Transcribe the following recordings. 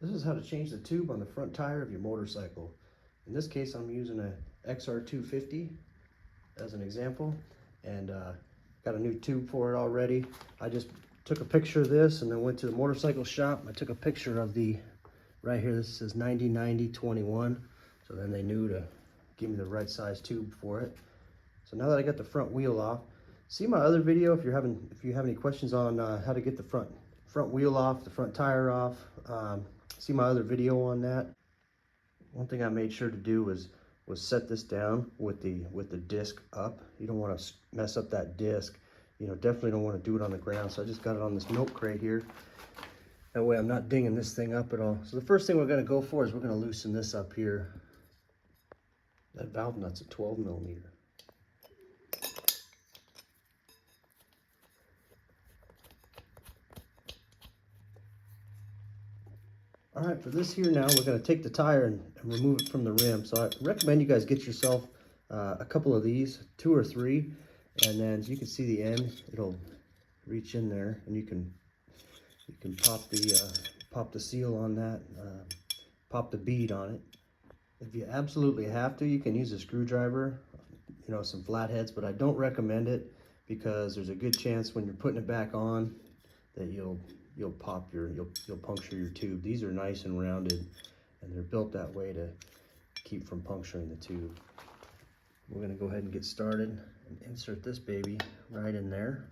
This is how to change the tube on the front tire of your motorcycle. In this case, I'm using a XR250 as an example, and got a new tube for it already. I just took a picture of this and then went to the motorcycle shop. I took a picture of the, right here, this says 90-90-21. So then they knew to give me the right size tube for it. So now that I got the front wheel off, see my other video if you have any questions on how to get the front wheel off, the front tire off. See my other video on that. One thing I made sure to do was set this down with the disc up. You don't want to mess up that disc. You know, definitely don't want to do it on the ground. So I just got it on this milk crate here. That way I'm not dinging this thing up at all. So the first thing we're going to go for is we're going to loosen this up here. That valve nut's a 12mm. All right, for this here now, we're going to take the tire and remove it from the rim. So I recommend you guys get yourself a couple of these, 2 or 3, and then as you can see the end, it'll reach in there, and you can pop the seal on that, pop the bead on it. If you absolutely have to, you can use a screwdriver, you know, some flatheads, but I don't recommend it because there's a good chance when you're putting it back on that you'll puncture your tube. These are nice and rounded, and they're built that way to keep from puncturing the tube. We're going to go ahead and get started and insert this baby right in there.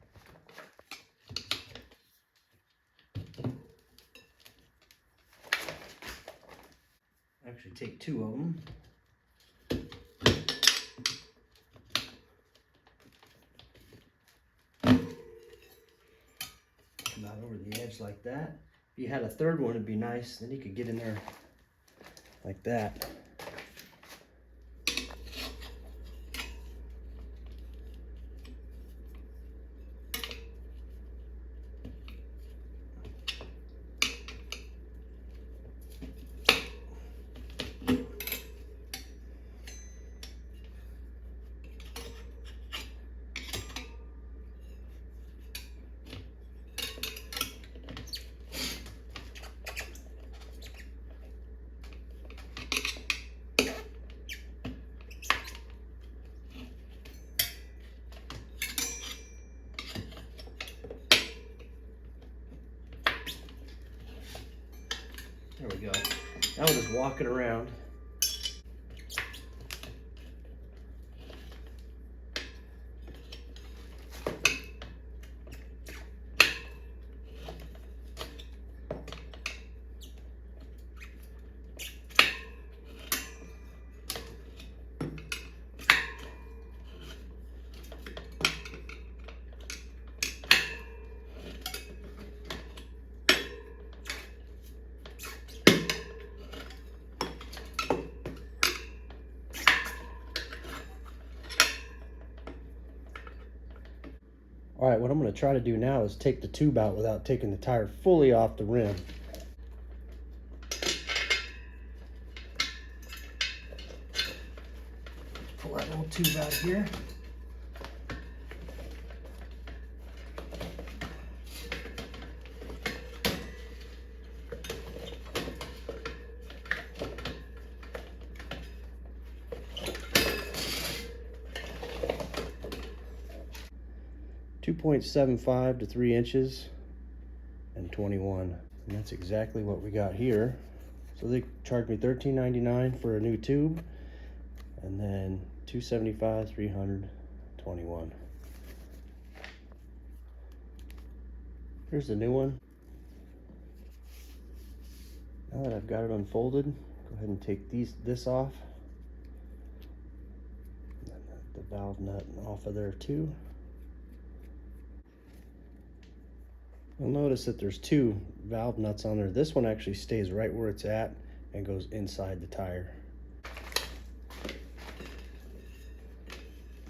Actually take 2 of them. Come out over the edge like that. If you had a third one, it'd be nice. Then you could get in there like that. There we go. Now we're just walking around. All right, what I'm going to try to do now is take the tube out without taking the tire fully off the rim. Pull that little tube out of here. .75 to 3 inches and 21, and that's exactly what we got here. So they charged me $13.99 for a new tube, and then $275, 321. Here's the new one. Now that I've got it unfolded, go ahead and take this off, and the valve nut off of there too. You'll notice that there's 2 valve nuts on there. This one actually stays right where it's at and goes inside the tire.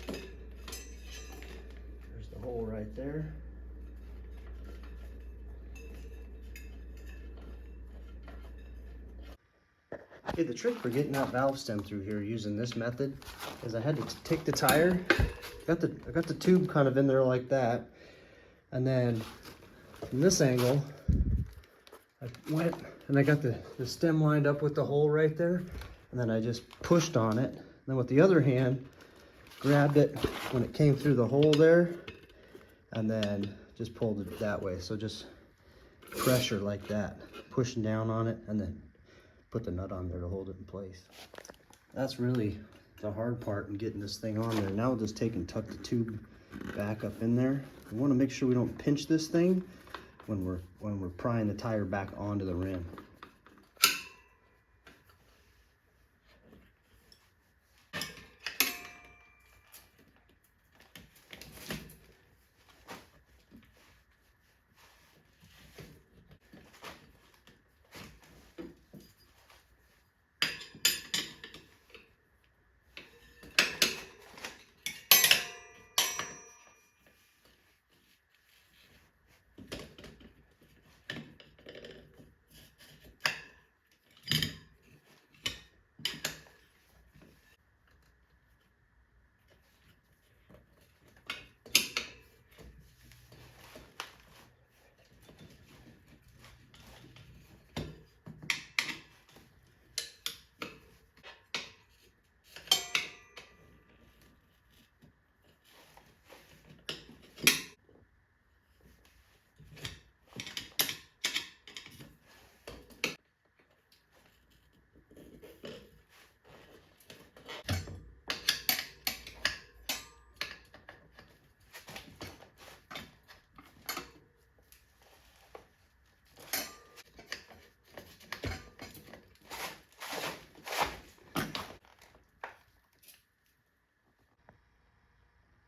There's the hole right there. Okay, the trick for getting that valve stem through here using this method is I had to take the tire, I got the tube kind of in there like that, and then from this angle, I went and I got the stem lined up with the hole right there, and then I just pushed on it. Then with the other hand, grabbed it when it came through the hole there, and then just pulled it that way. So just pressure like that, pushing down on it, and then put the nut on there to hold it in place. That's really the hard part in getting this thing on there. Now we'll just take and tuck the tube back up in there. We want to make sure we don't pinch this thing when we're prying the tire back onto the rim.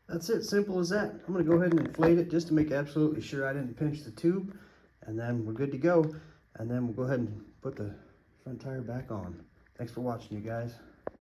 That's it, simple as that. I'm gonna go ahead and inflate it just to make absolutely sure I didn't pinch the tube, and then we're good to go. And then we'll go ahead and put the front tire back on. Thanks for watching, you guys.